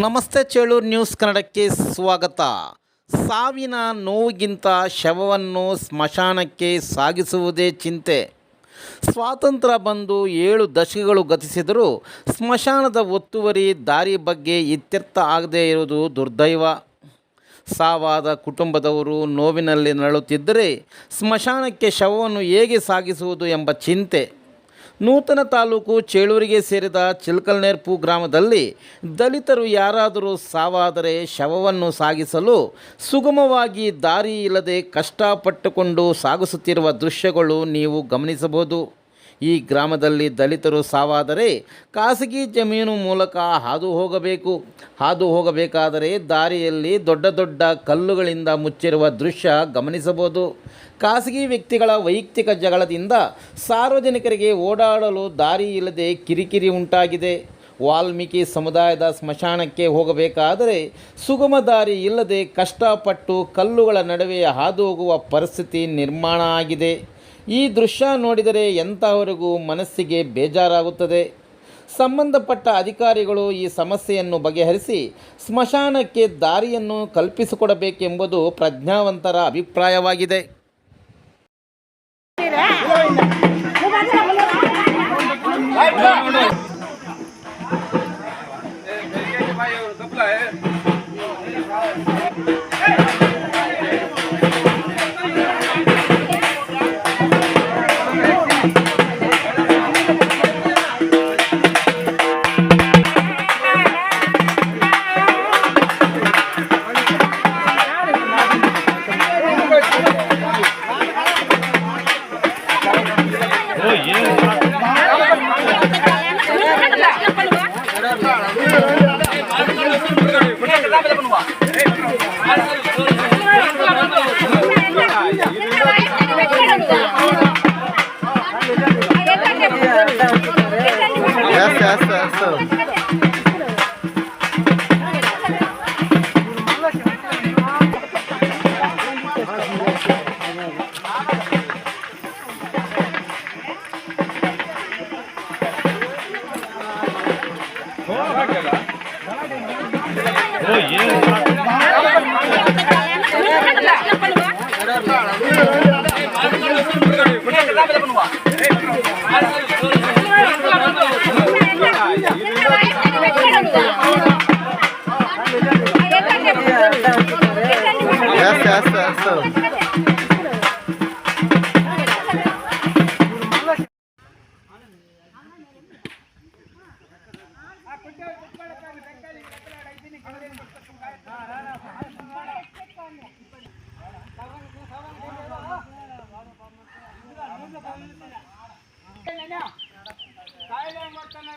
ನಮಸ್ತೆ ಚೇಳೂರು ನ್ಯೂಸ್ ಕನ್ನಡಕ್ಕೆ ಸ್ವಾಗತ. ಸಾವಿನ ನೋವಿಗಿಂತ ಶವವನ್ನು ಸ್ಮಶಾನಕ್ಕೆ ಸಾಗಿಸುವುದೇ ಚಿಂತೆ. ಸ್ವಾತಂತ್ರ್ಯ ಬಂದು 7 ದಶಕಗಳು ಗತಿಸಿದರೂ ಸ್ಮಶಾನದ ಒತ್ತುವರಿ ದಾರಿ ಬಗ್ಗೆ ಇತ್ಯರ್ಥ ಆಗದೇ ಇರುವುದು ದುರ್ದೈವ. ಸಾವಾದ ಕುಟುಂಬದವರು ನೋವಿನಲ್ಲಿ ನರಳುತ್ತಿದ್ದರೆ ಸ್ಮಶಾನಕ್ಕೆ ಶವವನ್ನು ಹೇಗೆ ಸಾಗಿಸುವುದು ಎಂಬ ಚಿಂತೆ. ನೂತನ ತಾಲೂಕು ಚೇಳೂರಿಗೆ ಸೇರಿದ ಚಿಲ್ಕಲ್ನೇರ್ಪು ಗ್ರಾಮದಲ್ಲಿ ದಲಿತರು ಯಾರಾದರೂ ಸಾವಾದರೆ ಶವವನ್ನು ಸಾಗಿಸಲು ಸುಗಮವಾಗಿ ದಾರಿ ಇಲ್ಲದೆ ಕಷ್ಟಪಟ್ಟುಕೊಂಡು ಸಾಗಿಸುತ್ತಿರುವ ದೃಶ್ಯಗಳು ನೀವು ಗಮನಿಸಬಹುದು. ಈ ಗ್ರಾಮದಲ್ಲಿ ದಲಿತರು ಸಾವಾದರೆ ಖಾಸಗಿ ಜಮೀನು ಮೂಲಕ ಹಾದು ಹೋಗಬೇಕಾದರೆ ದಾರಿಯಲ್ಲಿ ದೊಡ್ಡ ದೊಡ್ಡ ಕಲ್ಲುಗಳಿಂದ ಮುಚ್ಚಿರುವ ದೃಶ್ಯ ಗಮನಿಸಬಹುದು. ಖಾಸಗಿ ವ್ಯಕ್ತಿಗಳ ವೈಯಕ್ತಿಕ ಜಗಳದಿಂದ ಸಾರ್ವಜನಿಕರಿಗೆ ಓಡಾಡಲು ದಾರಿ ಇಲ್ಲದೆ ಕಿರಿಕಿರಿ ಉಂಟಾಗಿದೆ. ವಾಲ್ಮೀಕಿ ಸಮುದಾಯದ ಸ್ಮಶಾನಕ್ಕೆ ಹೋಗಬೇಕಾದರೆ ಸುಗಮ ದಾರಿ ಇಲ್ಲದೆ ಕಷ್ಟಪಟ್ಟು ಕಲ್ಲುಗಳ ನಡುವೆ ಹಾದು ಹೋಗುವ ಪರಿಸ್ಥಿತಿ ನಿರ್ಮಾಣ ಆಗಿದೆ. ಈ ದೃಶ್ಯ ನೋಡಿದರೆ ಎಂಥವರಿಗೂ ಮನಸ್ಸಿಗೆ ಬೇಜಾರಾಗುತ್ತದೆ. ಸಂಬಂಧಪಟ್ಟ ಅಧಿಕಾರಿಗಳು ಈ ಸಮಸ್ಯೆಯನ್ನು ಬಗೆಹರಿಸಿ ಸ್ಮಶಾನಕ್ಕೆ ದಾರಿಯನ್ನು ಕಲ್ಪಿಸಿಕೊಡಬೇಕೆಂಬುದು ಪ್ರಜ್ಞಾವಂತರ ಅಭಿಪ್ರಾಯವಾಗಿದೆ. ಕಾಯಿಲೆ ಮಾಡ್ತಾನೆ